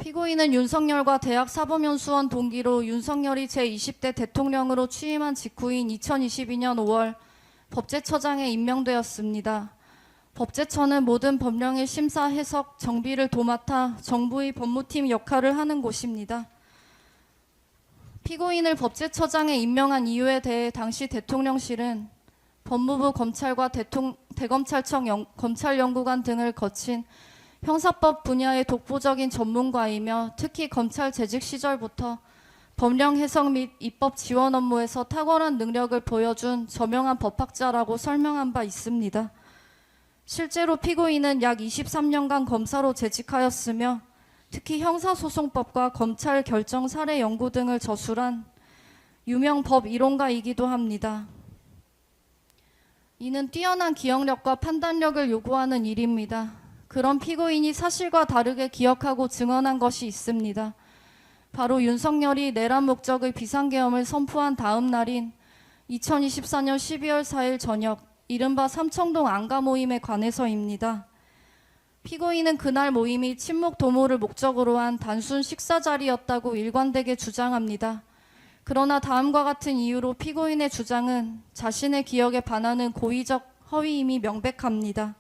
피고인은 윤석열과 대학 사법연수원 동기로 윤석열이 제20대 대통령으로 취임한 직후인 2022년 5월 법제처장에 임명되었습니다. 법제처는 모든 법령의 심사, 해석, 정비를 도맡아 정부의 법무팀 역할을 하는 곳입니다. 피고인을 법제처장에 임명한 이유에 대해 당시 대통령실은 법무부 검찰과 대검찰청 검찰연구관 등을 거친 형사법 분야의 독보적인 전문가이며 특히 검찰 재직 시절부터 법령 해석 및 입법 지원 업무에서 탁월한 능력을 보여준 저명한 법학자라고 설명한 바 있습니다. 실제로 피고인은 약 23년간 검사로 재직하였으며 특히 형사소송법과 검찰 결정 사례 연구 등을 저술한 유명 법 이론가이기도 합니다. 이는 뛰어난 기억력과 판단력을 요구하는 일입니다. 그런 피고인이 사실과 다르게 기억하고 증언한 것이 있습니다. 바로 윤석열이 내란 목적의 비상계엄을 선포한 다음 날인 2024년 12월 4일 저녁 이른바 삼청동 안가 모임에 관해서입니다. 피고인은 그날 모임이 친목 도모를 목적으로 한 단순 식사 자리였다고 일관되게 주장합니다. 그러나 다음과 같은 이유로 피고인의 주장은 자신의 기억에 반하는 고의적 허위임이 명백합니다.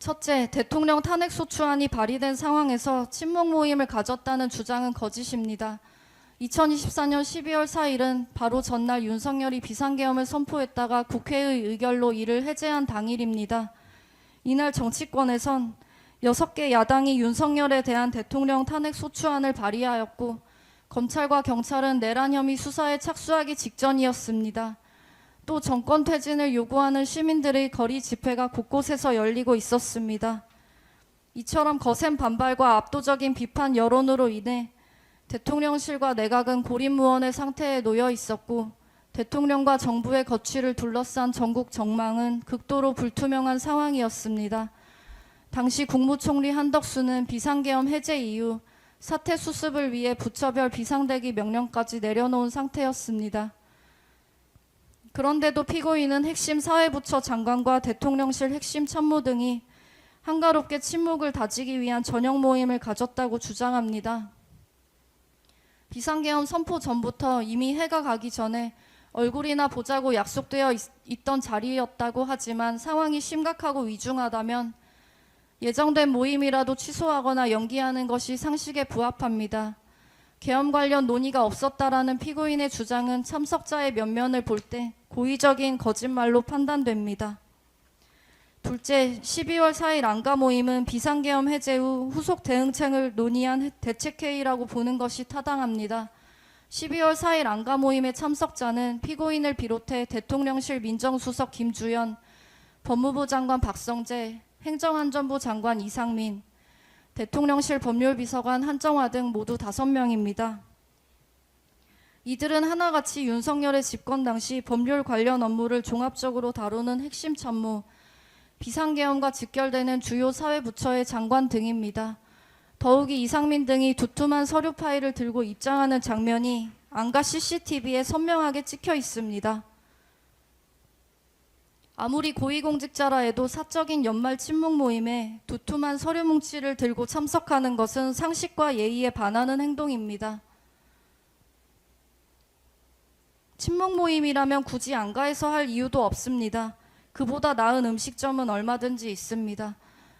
첫째, 대통령 탄핵소추안이 발의된 상황에서 친목 모임을 가졌다는 주장은 거짓입니다. 2024년 12월 4일은 바로 전날 윤석열이 비상계엄을 선포했다가 국회의 의결로 이를 해제한 당일입니다. 이날 정치권에선 6개 야당이 윤석열에 대한 대통령 탄핵소추안을 발의하였고 검찰과 경찰은 내란 혐의 수사에 착수하기 직전이었습니다. 또 정권 퇴진을 요구하는 시민들의 거리 집회가 곳곳에서 열리고 있었습니다. 이처럼 거센 반발과 압도적인 비판 여론으로 인해 대통령실과 내각은 고립무원의 상태에 놓여 있었고 대통령과 정부의 거취를 둘러싼 전국 정망은 극도로 불투명한 상황이었습니다. 당시 국무총리 한덕수는 비상계엄 해제 이후 사태 수습을 위해 부처별 비상대기 명령까지 내려놓은 상태였습니다. 그런데도 피고인은 핵심 사회부처 장관과 대통령실 핵심 참모 등이 한가롭게 침묵을 다지기 위한 저녁 모임을 가졌다고 주장합니다. 비상계엄 선포 전부터 이미 해가 가기 전에 얼굴이나 보자고 약속되어 있던 자리였다고 하지만 상황이 심각하고 위중하다면 예정된 모임이라도 취소하거나 연기하는 것이 상식에 부합합니다. 계엄 관련 논의가 없었다라는 피고인의 주장은 참석자의 면면을 볼 때 고의적인 거짓말로 판단됩니다. 둘째, 12월 4일 안가 모임은 비상계엄 해제 후 후속 대응책을 논의한 대책회의라고 보는 것이 타당합니다. 12월 4일 안가 모임의 참석자는 피고인을 비롯해 대통령실 민정수석 김주연, 법무부 장관 박성재, 행정안전부 장관 이상민, 대통령실 법률비서관 한정화 등 모두 5명입니다. 이들은 하나같이 윤석열의 집권 당시 법률 관련 업무를 종합적으로 다루는 핵심 참모, 비상계엄과 직결되는 주요 사회부처의 장관 등입니다. 더욱이 이상민 등이 두툼한 서류 파일을 들고 입장하는 장면이 안가 CCTV에 선명하게 찍혀 있습니다. 아무리 고위공직자라 해도 사적인 연말 친목 모임에 두툼한 서류 뭉치를 들고 참석하는 것은 상식과 예의에 반하는 행동입니다. 친목 모임이라면 굳이 안가에서 할 이유도 없습니다. 그보다 나은 음식점은 얼마든지 있습니다.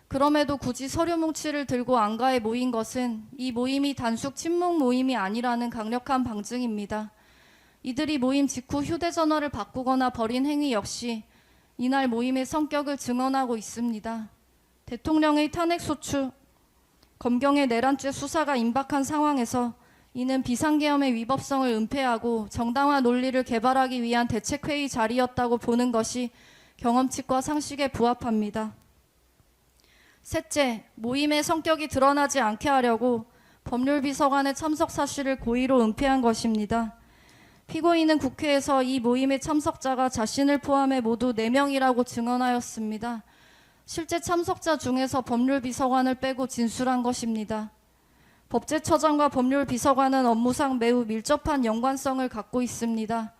그럼에도 굳이 서류 뭉치를 들고 안가에 모인 것은 이 모임이 단순 친목 모임이 아니라는 강력한 방증입니다. 이들이 모임 직후 휴대전화를 바꾸거나 벌인 행위 역시 이날 모임의 성격을 증언하고 있습니다. 대통령의 탄핵소추, 검경의 내란죄 수사가 임박한 상황에서 이는 비상계엄의 위법성을 은폐하고 정당화 논리를 개발하기 위한 대책회의 자리였다고 보는 것이 경험칙과 상식에 부합합니다. 셋째, 모임의 성격이 드러나지 않게 하려고 법률비서관의 참석 사실을 고의로 은폐한 것입니다. 피고인은 국회에서 이 모임의 참석자가 자신을 포함해 모두 4명이라고 증언하였습니다. 실제 참석자 중에서 법률비서관을 빼고 진술한 것입니다. 법제처장과 법률비서관은 업무상 매우 밀접한 연관성을 갖고 있습니다.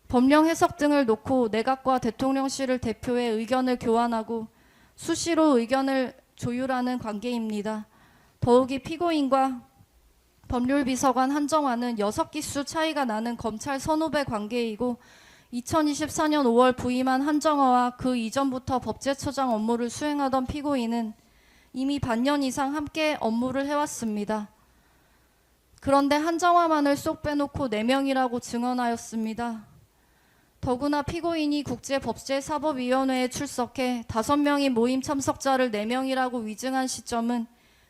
법령 해석 등을 놓고 내각과 대통령실을 대표해 의견을 교환하고 수시로 의견을 조율하는 관계입니다. 더욱이 피고인과 법률비서관 한정화는 6기수 차이가 나는 검찰 선후배 관계이고 2024년 5월 부임한 한정화와 그 이전부터 법제처장 업무를 수행하던 피고인은 이미 반년 이상 함께 업무를 해왔습니다. 그런데 한정화만을 쏙 빼놓고 4명이라고 증언하였습니다. 더구나 피고인이 국제법제사법위원회에 출석해 5명이 모임 참석자를 4명이라고 위증한 시점은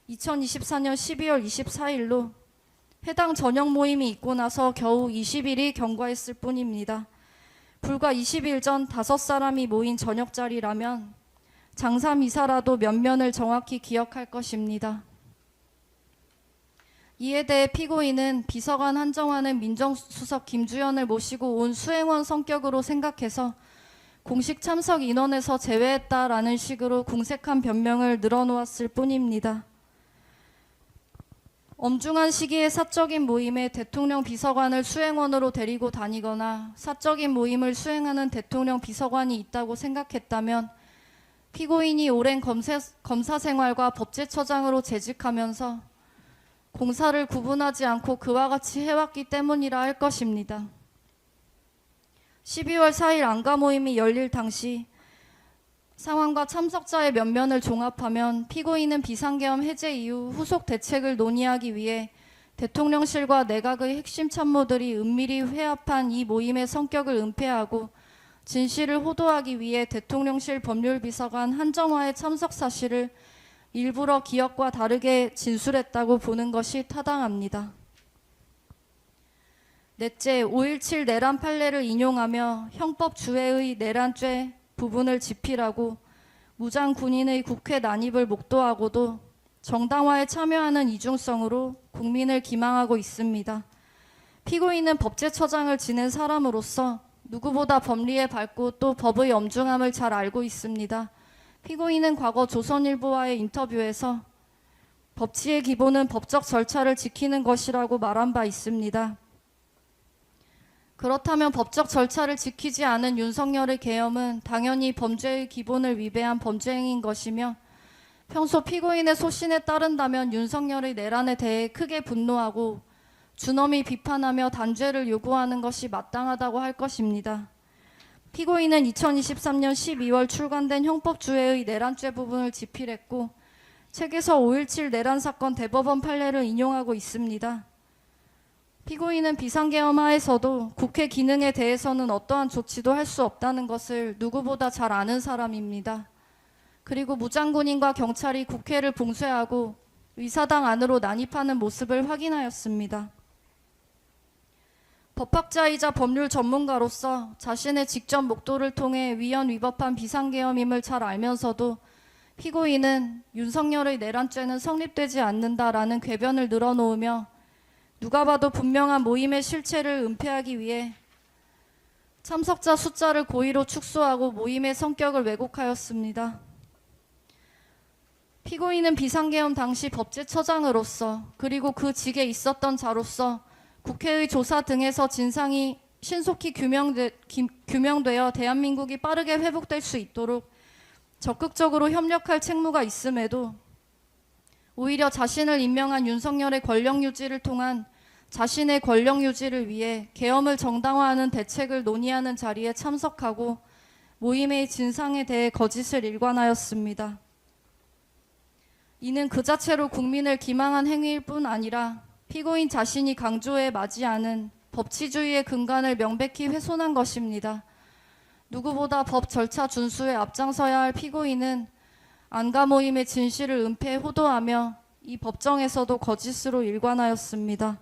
2024년 12월 24일로 해당 저녁 모임이 있고 나서 겨우 20일이 경과했을 뿐입니다. 불과 20일 전 5사람이 모인 저녁 자리라면 장사미사라도 면면을 정확히 기억할 것입니다. 이에 대해 피고인은 비서관 한정화는 민정수석 김주현을 모시고 온 수행원 성격으로 생각해서 공식 참석 인원에서 제외했다라는 식으로 궁색한 변명을 늘어놓았을 뿐입니다. 엄중한 시기에 사적인 모임에 대통령 비서관을 수행원으로 데리고 다니거나 사적인 모임을 수행하는 대통령 비서관이 있다고 생각했다면 피고인이 오랜 검사 생활과 법제처장으로 재직하면서 공사를 구분하지 않고 그와 같이 해왔기 때문이라 할 것입니다. 12월 4일 안가 모임이 열릴 당시 상황과 참석자의 면면을 종합하면 피고인은 비상계엄 해제 이후 후속 대책을 논의하기 위해 대통령실과 내각의 핵심 참모들이 은밀히 회합한 이 모임의 성격을 은폐하고 진실을 호도하기 위해 대통령실 법률비서관 한정화의 참석 사실을 일부러 기억과 다르게 진술했다고 보는 것이 타당합니다. 넷째, 5.17 내란 판례를 인용하며 형법 주회의 내란죄 부분을 집필하고 무장 군인의 국회 난입을 목도하고도 정당화에 참여하는 이중성으로 국민을 기망하고 있습니다. 피고인은 법제처장을 지낸 사람으로서 누구보다 법리에 밝고 또 법의 엄중함을 잘 알고 있습니다. 피고인은 과거 조선일보와의 인터뷰에서 법치의 기본은 법적 절차를 지키는 것이라고 말한 바 있습니다. 그렇다면 법적 절차를 지키지 않은 윤석열의 계엄은 당연히 범죄의 기본을 위배한 범죄행위인 것이며 평소 피고인의 소신에 따른다면 윤석열의 내란에 대해 크게 분노하고 준엄히 비판하며 단죄를 요구하는 것이 마땅하다고 할 것입니다. 피고인은 2023년 12월 출간된 형법주회의 내란죄 부분을 집필했고 책에서 5.17 내란 사건 대법원 판례를 인용하고 있습니다. 피고인은 비상계엄 하에서도 국회 기능에 대해서는 어떠한 조치도 할 수 없다는 것을 누구보다 잘 아는 사람입니다. 그리고 무장군인과 경찰이 국회를 봉쇄하고 의사당 안으로 난입하는 모습을 확인하였습니다. 법학자이자 법률 전문가로서 자신의 직접 목도를 통해 위헌 위법한 비상계엄임을 잘 알면서도 피고인은 윤석열의 내란죄는 성립되지 않는다라는 궤변을 늘어놓으며 누가 봐도 분명한 모임의 실체를 은폐하기 위해 참석자 숫자를 고의로 축소하고 모임의 성격을 왜곡하였습니다. 피고인은 비상계엄 당시 법제처장으로서 그리고 그 직에 있었던 자로서 국회의 조사 등에서 진상이 신속히 규명되어 대한민국이 빠르게 회복될 수 있도록 적극적으로 협력할 책무가 있음에도 오히려 자신을 임명한 윤석열의 권력 유지를 통한 자신의 권력 유지를 위해 계엄을 정당화하는 대책을 논의하는 자리에 참석하고 모임의 진상에 대해 거짓을 일관하였습니다. 이는 그 자체로 국민을 기망한 행위일 뿐 아니라 피고인 자신이 강조해 마지 않은 법치주의의 근간을 명백히 훼손한 것입니다. 누구보다 법 절차 준수에 앞장서야 할 피고인은 안가 모임의 진실을 은폐 호도하며 이 법정에서도 거짓으로 일관하였습니다.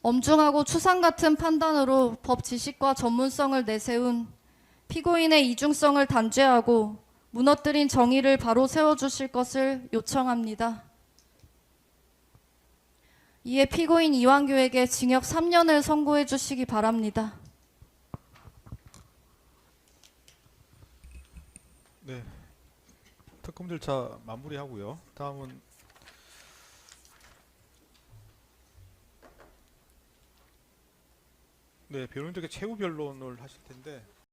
엄중하고 추상 같은 판단으로 법 지식과 전문성을 내세운 피고인의 이중성을 단죄하고 무너뜨린 정의를 바로 세워주실 것을 요청합니다. 이에 피고인 이완규에게 징역 3년을 선고해 주시기 바랍니다. 네, 특검 절차 마무리하고요. 다음은 변호인들께 최후 변론을 하실 텐데